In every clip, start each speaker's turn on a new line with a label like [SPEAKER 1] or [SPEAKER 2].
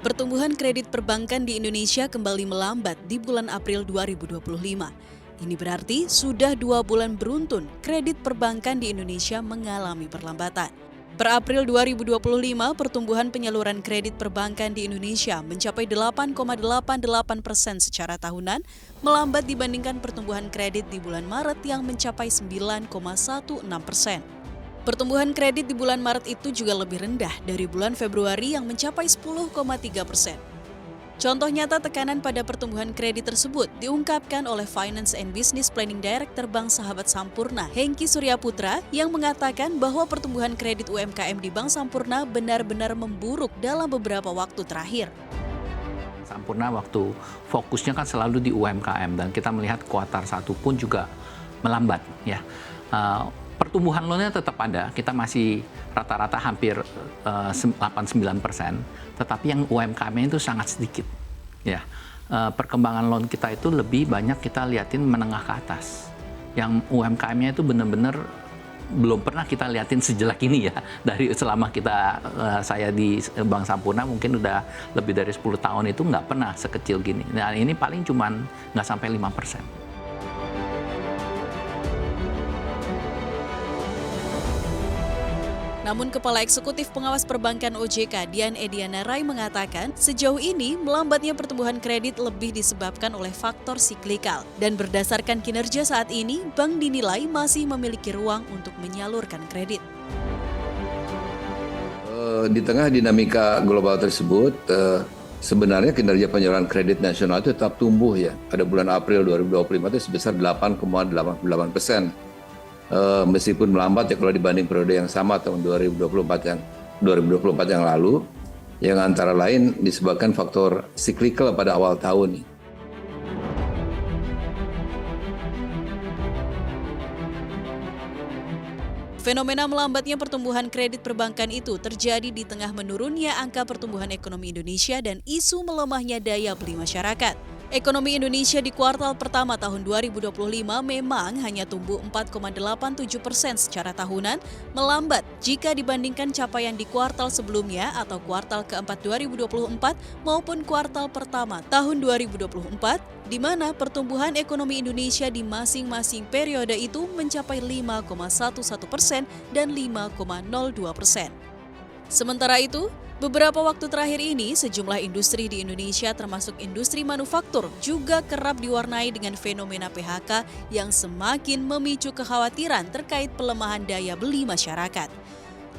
[SPEAKER 1] Pertumbuhan kredit perbankan di Indonesia kembali melambat di bulan April 2025. Ini berarti sudah 2 bulan beruntun kredit perbankan di Indonesia mengalami perlambatan. Per April 2025, pertumbuhan penyaluran kredit perbankan di Indonesia mencapai 8,88% secara tahunan, melambat dibandingkan pertumbuhan kredit di bulan Maret yang mencapai 9,16%. Pertumbuhan kredit di bulan Maret itu juga lebih rendah dari bulan Februari yang mencapai 10,3%. Contoh nyata tekanan pada pertumbuhan kredit tersebut diungkapkan oleh Finance and Business Planning Director Bank Sahabat Sampurna, Hengki Suryaputra, yang mengatakan bahwa pertumbuhan kredit UMKM di Bank Sampurna benar-benar memburuk dalam beberapa waktu terakhir.
[SPEAKER 2] Sampurna waktu fokusnya kan selalu di UMKM dan kita melihat kuartal 1 pun juga melambat ya. Pertumbuhan loannya tetap ada, kita masih rata-rata hampir 8-9%, tetapi yang UMKM itu sangat sedikit. Ya, perkembangan loan kita itu lebih banyak kita liatin menengah ke atas. Yang UMKM-nya itu benar-benar belum pernah kita liatin sejelek ini ya. Dari selama saya di Bank Sampurna mungkin udah lebih dari 10 tahun itu nggak pernah sekecil gini. Nah ini paling cuman nggak sampai 5%.
[SPEAKER 1] Namun Kepala Eksekutif Pengawas Perbankan OJK Dian Ediana Rai mengatakan sejauh ini melambatnya pertumbuhan kredit lebih disebabkan oleh faktor siklikal. Dan berdasarkan kinerja saat ini, bank dinilai masih memiliki ruang untuk menyalurkan kredit.
[SPEAKER 3] Di tengah dinamika global tersebut, sebenarnya kinerja penyaluran kredit nasional itu tetap tumbuh ya. Pada bulan April 2025 itu sebesar 8,88%. Meskipun melambat ya kalau dibanding periode yang sama tahun 2024 yang lalu, yang antara lain disebabkan faktor cyclical pada awal tahun.
[SPEAKER 1] Fenomena melambatnya pertumbuhan kredit perbankan itu terjadi di tengah menurunnya angka pertumbuhan ekonomi Indonesia dan isu melemahnya daya beli masyarakat. Ekonomi Indonesia di kuartal pertama tahun 2025 memang hanya tumbuh 4,87% secara tahunan, melambat jika dibandingkan capaian di kuartal sebelumnya atau kuartal keempat 2024 maupun kuartal pertama tahun 2024, di mana pertumbuhan ekonomi Indonesia di masing-masing periode itu mencapai 5,11% dan 5,02%. Sementara itu, beberapa waktu terakhir ini, sejumlah industri di Indonesia termasuk industri manufaktur juga kerap diwarnai dengan fenomena PHK yang semakin memicu kekhawatiran terkait pelemahan daya beli masyarakat.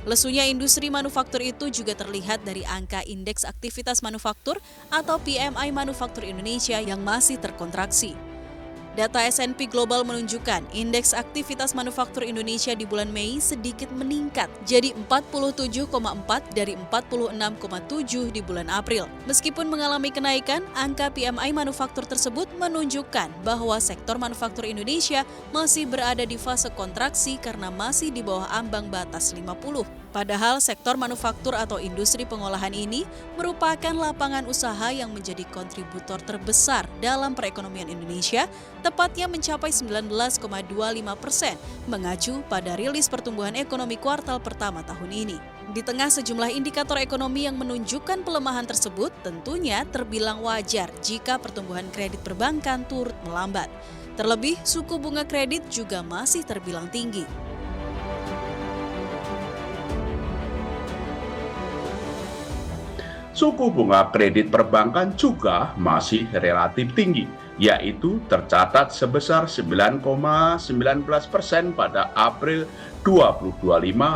[SPEAKER 1] Lesunya industri manufaktur itu juga terlihat dari angka Indeks Aktivitas Manufaktur atau PMI Manufaktur Indonesia yang masih terkontraksi. Data S&P Global menunjukkan indeks aktivitas manufaktur Indonesia di bulan Mei sedikit meningkat jadi 47,4 dari 46,7 di bulan April. Meskipun mengalami kenaikan, angka PMI manufaktur tersebut menunjukkan bahwa sektor manufaktur Indonesia masih berada di fase kontraksi karena masih di bawah ambang batas 50. Padahal sektor manufaktur atau industri pengolahan ini merupakan lapangan usaha yang menjadi kontributor terbesar dalam perekonomian Indonesia, tepatnya mencapai 19,25%, mengacu pada rilis pertumbuhan ekonomi kuartal pertama tahun ini. Di tengah sejumlah indikator ekonomi yang menunjukkan pelemahan tersebut, tentunya terbilang wajar jika pertumbuhan kredit perbankan turut melambat. Terlebih, suku bunga kredit juga masih terbilang tinggi.
[SPEAKER 4] Suku bunga kredit perbankan juga masih relatif tinggi, yaitu tercatat sebesar 9,19% pada April 2025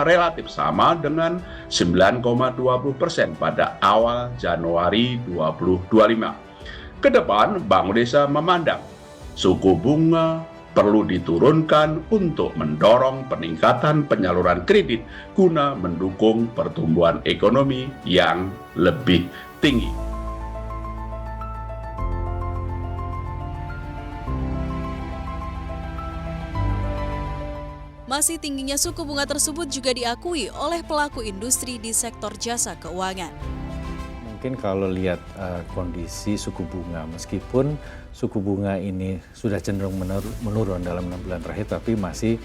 [SPEAKER 4] relatif sama dengan 9,20% pada awal Januari 2025. Kedepan, Bank Indonesia memandang suku bunga perlu diturunkan untuk mendorong peningkatan penyaluran kredit guna mendukung pertumbuhan ekonomi yang lebih tinggi.
[SPEAKER 1] Masih tingginya suku bunga tersebut juga diakui oleh pelaku industri di sektor jasa keuangan.
[SPEAKER 5] Mungkin kalau lihat kondisi suku bunga, meskipun suku bunga ini sudah cenderung menurun dalam 6 bulan terakhir, tapi masih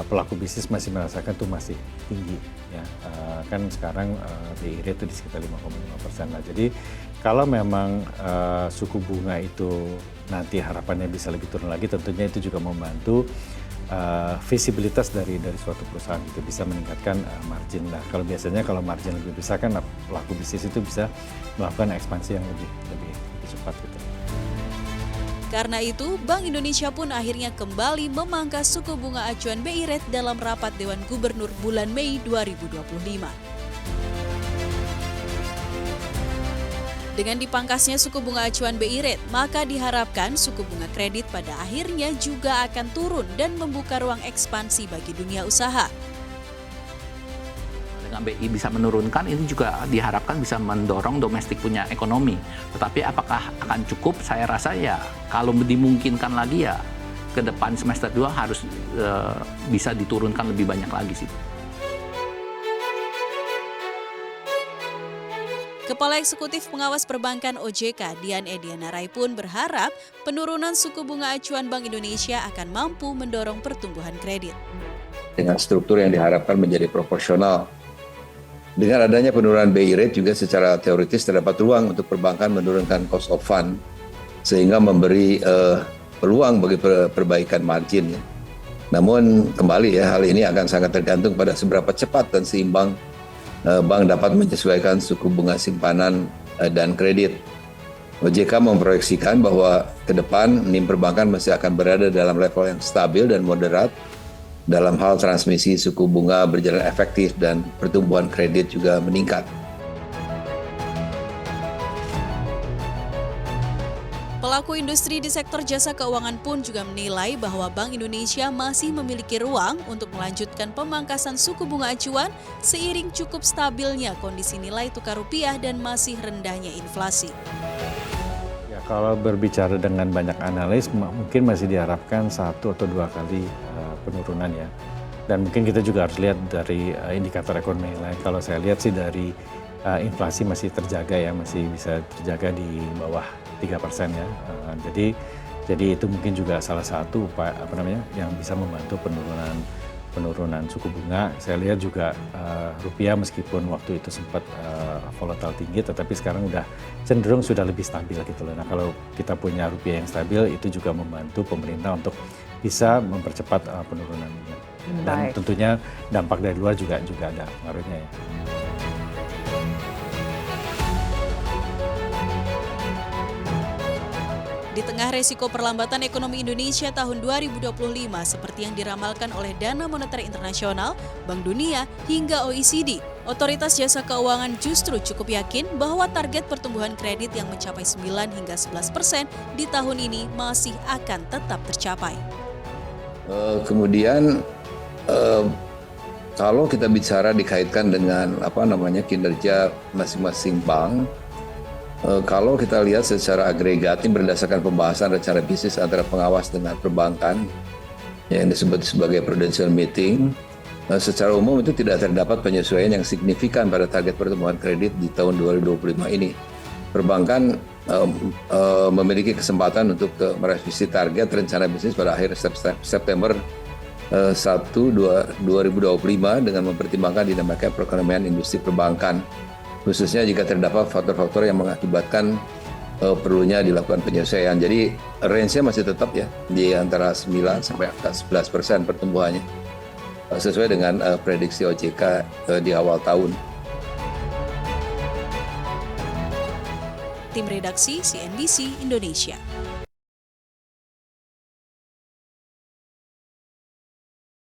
[SPEAKER 5] pelaku bisnis masih merasakan tuh masih tinggi ya. Kan sekarang BI rate itu di sekitar 5,5%. Nah, jadi kalau memang suku bunga itu nanti harapannya bisa lebih turun lagi, tentunya itu juga membantu visibilitas dari suatu perusahaan itu bisa meningkatkan margin. Nah, kalau margin lebih besar kan pelaku bisnis itu bisa melakukan ekspansi yang lebih cepat gitu.
[SPEAKER 1] Karena itu, Bank Indonesia pun akhirnya kembali memangkas suku bunga acuan BI Rate dalam rapat Dewan Gubernur bulan Mei 2025. Dengan dipangkasnya suku bunga acuan BI Rate, maka diharapkan suku bunga kredit pada akhirnya juga akan turun dan membuka ruang ekspansi bagi dunia usaha.
[SPEAKER 2] Dengan BI bisa menurunkan, ini juga diharapkan bisa mendorong domestik punya ekonomi. Tetapi apakah akan cukup? Saya rasa ya kalau dimungkinkan lagi ya ke depan semester 2 harus bisa diturunkan lebih banyak lagi sih.
[SPEAKER 1] Kepala Eksekutif Pengawas Perbankan OJK, Dian Edianarai pun berharap penurunan suku bunga acuan Bank Indonesia akan mampu mendorong pertumbuhan kredit.
[SPEAKER 3] Dengan struktur yang diharapkan menjadi proporsional. Dengan adanya penurunan BI rate juga secara teoritis terdapat ruang untuk perbankan menurunkan cost of fund sehingga memberi peluang bagi perbaikan margin. Namun kembali ya, hal ini akan sangat tergantung pada seberapa cepat dan seimbang bank dapat menyesuaikan suku bunga simpanan dan kredit. OJK memproyeksikan bahwa ke depan NIM perbankan masih akan berada dalam level yang stabil dan moderat dalam hal transmisi suku bunga berjalan efektif dan pertumbuhan kredit juga meningkat.
[SPEAKER 1] Pelaku industri di sektor jasa keuangan pun juga menilai bahwa Bank Indonesia masih memiliki ruang untuk melanjutkan pemangkasan suku bunga acuan seiring cukup stabilnya kondisi nilai tukar rupiah dan masih rendahnya inflasi.
[SPEAKER 5] Ya, kalau berbicara dengan banyak analis, mungkin masih diharapkan 1 atau 2 kali penurunan ya. Dan mungkin kita juga harus lihat dari indikator ekonomi lain. Kalau saya lihat sih dari inflasi masih terjaga ya, masih bisa terjaga di bawah 3% ya. Jadi itu mungkin juga salah satu upaya yang bisa membantu penurunan suku bunga. Saya lihat juga rupiah meskipun waktu itu sempat volatile tinggi, tetapi sekarang cenderung sudah lebih stabil gitu loh. Nah, kalau kita punya rupiah yang stabil, itu juga membantu pemerintah untuk bisa mempercepat penurunannya. Dan tentunya dampak dari luar juga ada pengaruhnya ya.
[SPEAKER 1] Di tengah resiko perlambatan ekonomi Indonesia tahun 2025 seperti yang diramalkan oleh Dana Moneter Internasional, Bank Dunia, hingga OECD, Otoritas Jasa Keuangan justru cukup yakin bahwa target pertumbuhan kredit yang mencapai 9 hingga 11% di tahun ini masih akan tetap tercapai.
[SPEAKER 3] Kemudian kalau kita bicara dikaitkan dengan kinerja masing-masing bank, kalau kita lihat secara agregat ini berdasarkan pembahasan rencana bisnis antara pengawas dengan perbankan yang disebut sebagai prudential meeting, secara umum itu tidak terdapat penyesuaian yang signifikan pada target pertumbuhan kredit di tahun 2025 ini. Perbankan memiliki kesempatan untuk merevisi target rencana bisnis pada akhir September 1, 2025 dengan mempertimbangkan dinamika perekonomian industri perbankan, khususnya jika terdapat faktor-faktor yang mengakibatkan perlunya dilakukan penyesuaian. Jadi range-nya masih tetap ya di antara 9 sampai 11% pertumbuhannya, sesuai dengan prediksi OJK di awal tahun.
[SPEAKER 1] Tim Redaksi CNBC Indonesia.